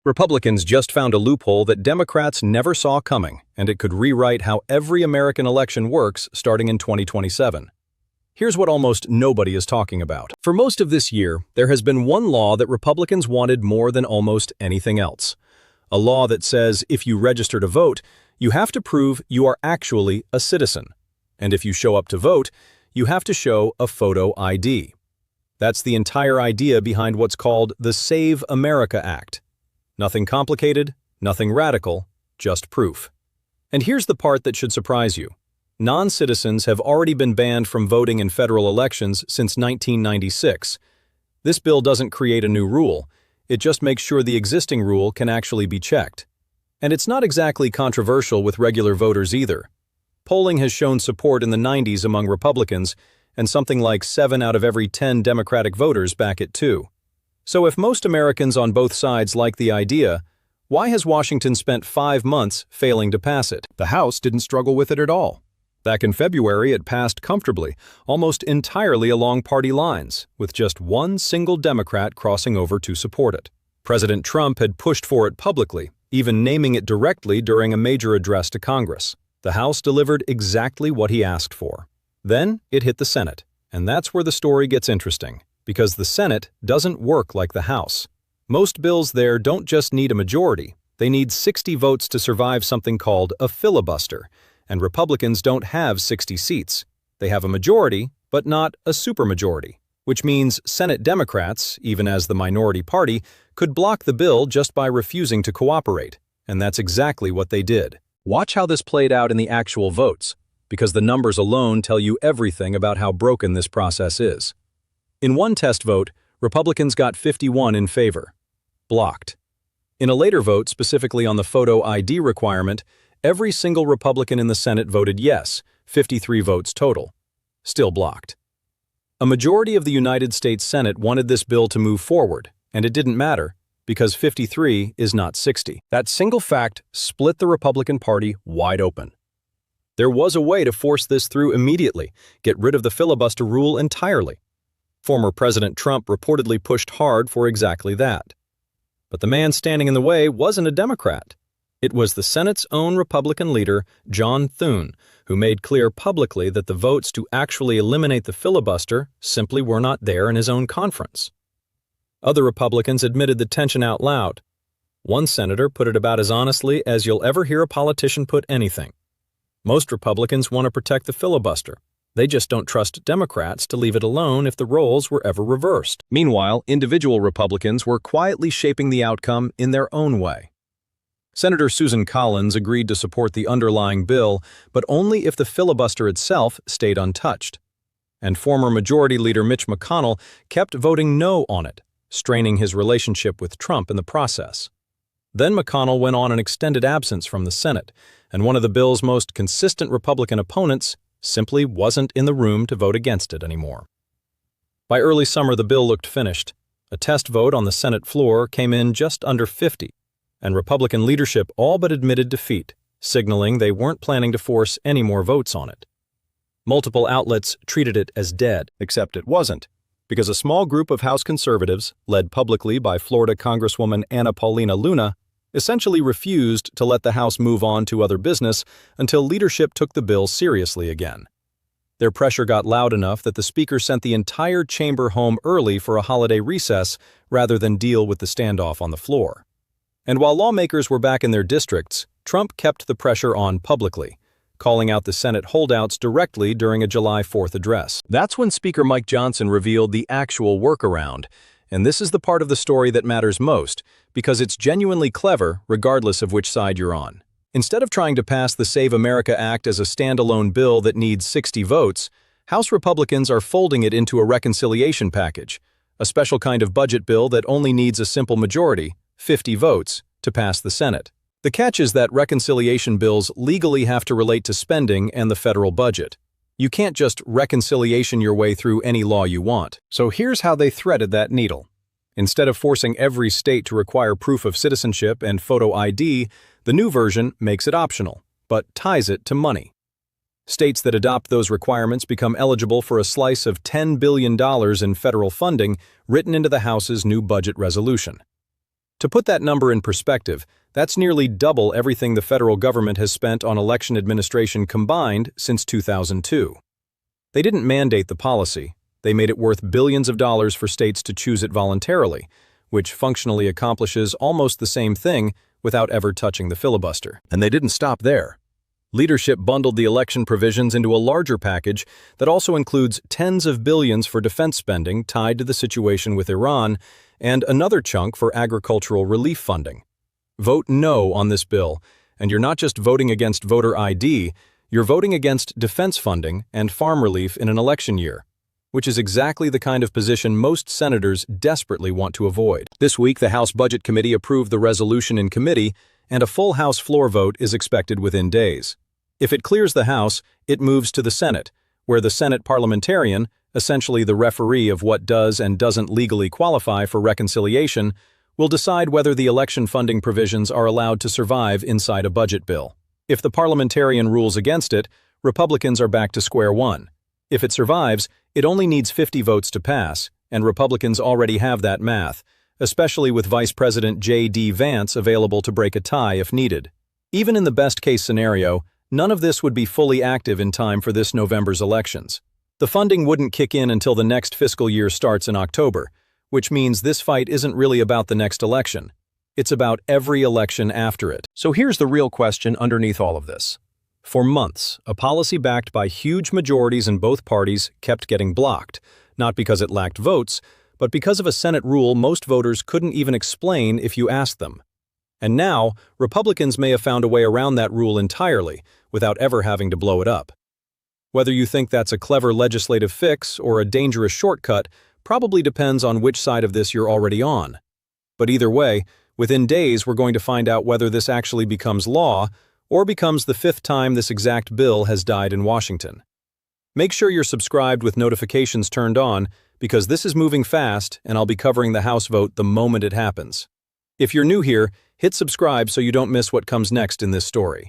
Republicans just found a loophole that Democrats never saw coming, and it could rewrite how every American election works starting in 2027. Here's what almost nobody is talking about. For most of this year, there has been one law that Republicans wanted more than almost anything else. A law that says if you register to vote, you have to prove you are actually a citizen. And if you show up to vote, you have to show a photo ID. That's the entire idea behind what's called the Save America Act. Nothing complicated, nothing radical, just proof. And here's the part that should surprise you. Non-citizens have already been banned from voting in federal elections since 1996. This bill doesn't create a new rule, it just makes sure the existing rule can actually be checked. And it's not exactly controversial with regular voters either. Polling has shown support in the 90s among Republicans, and something like 7 out of every 10 Democratic voters back it too. So if most Americans on both sides like the idea, why has Washington spent 5 months failing to pass it? The House didn't struggle with it at all. Back in February, it passed comfortably, almost entirely along party lines, with just one single Democrat crossing over to support it. President Trump had pushed for it publicly, even naming it directly during a major address to Congress. The House delivered exactly what he asked for. Then it hit the Senate, and that's where the story gets interesting, because the Senate doesn't work like the House. Most bills there don't just need a majority, they need 60 votes to survive something called a filibuster, and Republicans don't have 60 seats. They have a majority, but not a supermajority, which means Senate Democrats, even as the minority party, could block the bill just by refusing to cooperate, and that's exactly what they did. Watch how this played out in the actual votes, because the numbers alone tell you everything about how broken this process is. In one test vote, Republicans got 51 in favor. Blocked. In a later vote, specifically on the photo ID requirement, every single Republican in the Senate voted yes, 53 votes total. Still blocked. A majority of the United States Senate wanted this bill to move forward, and it didn't matter, because 53 is not 60. That single fact split the Republican Party wide open. There was a way to force this through immediately, get rid of the filibuster rule entirely. Former President Trump reportedly pushed hard for exactly that. But the man standing in the way wasn't a Democrat. It was the Senate's own Republican leader, John Thune, who made clear publicly that the votes to actually eliminate the filibuster simply were not there in his own conference. Other Republicans admitted the tension out loud. One senator put it about as honestly as you'll ever hear a politician put anything. Most Republicans want to protect the filibuster. They just don't trust Democrats to leave it alone if the roles were ever reversed. Meanwhile, individual Republicans were quietly shaping the outcome in their own way. Senator Susan Collins agreed to support the underlying bill, but only if the filibuster itself stayed untouched. And former Majority Leader Mitch McConnell kept voting no on it, straining his relationship with Trump in the process. Then McConnell went on an extended absence from the Senate, and one of the bill's most consistent Republican opponents simply wasn't in the room to vote against it anymore. By early summer, the bill looked finished. A test vote on the Senate floor came in just under 50, and Republican leadership all but admitted defeat, signaling they weren't planning to force any more votes on it. Multiple outlets treated it as dead, except it wasn't, because a small group of House conservatives, led publicly by Florida Congresswoman Anna Paulina Luna, essentially refused to let the House move on to other business until leadership took the bill seriously again. Their pressure got loud enough that the Speaker sent the entire chamber home early for a holiday recess rather than deal with the standoff on the floor. And while lawmakers were back in their districts, Trump kept the pressure on publicly, calling out the Senate holdouts directly during a July 4th address. That's when Speaker Mike Johnson revealed the actual workaround, and this is the part of the story that matters most, because it's genuinely clever regardless of which side you're on. Instead of trying to pass the Save America Act as a standalone bill that needs 60 votes, House Republicans are folding it into a reconciliation package, a special kind of budget bill that only needs a simple majority, 50 votes, to pass the Senate. The catch is that reconciliation bills legally have to relate to spending and the federal budget. You can't just reconciliation your way through any law you want. So here's how they threaded that needle. Instead of forcing every state to require proof of citizenship and photo ID, the new version makes it optional, but ties it to money. States that adopt those requirements become eligible for a slice of $10 billion in federal funding written into the House's new budget resolution. To put that number in perspective, that's nearly double everything the federal government has spent on election administration combined since 2002. They didn't mandate the policy. They made it worth billions of dollars for states to choose it voluntarily, which functionally accomplishes almost the same thing without ever touching the filibuster. And they didn't stop there. Leadership bundled the election provisions into a larger package that also includes tens of billions for defense spending tied to the situation with Iran and another chunk for agricultural relief funding. Vote no on this bill, and you're not just voting against voter ID, you're voting against defense funding and farm relief in an election year, which is exactly the kind of position most senators desperately want to avoid. This week, the House Budget Committee approved the resolution in committee, and a full House floor vote is expected within days. If it clears the House, it moves to the Senate, where the Senate parliamentarian, essentially the referee of what does and doesn't legally qualify for reconciliation, will decide whether the election funding provisions are allowed to survive inside a budget bill. If the parliamentarian rules against it, Republicans are back to square one. If it survives, it only needs 50 votes to pass, and Republicans already have that math, especially with Vice President J.D. Vance available to break a tie if needed. Even in the best-case scenario, none of this would be fully active in time for this November's elections. The funding wouldn't kick in until the next fiscal year starts in October, which means this fight isn't really about the next election. It's about every election after it. So here's the real question underneath all of this. For months, a policy backed by huge majorities in both parties kept getting blocked, not because it lacked votes, but because of a Senate rule most voters couldn't even explain if you asked them. And now, Republicans may have found a way around that rule entirely, without ever having to blow it up. Whether you think that's a clever legislative fix or a dangerous shortcut probably depends on which side of this you're already on. But either way, within days we're going to find out whether this actually becomes law or becomes the 5th time this exact bill has died in Washington. Make sure you're subscribed with notifications turned on, because this is moving fast and I'll be covering the House vote the moment it happens. If you're new here, hit subscribe so you don't miss what comes next in this story.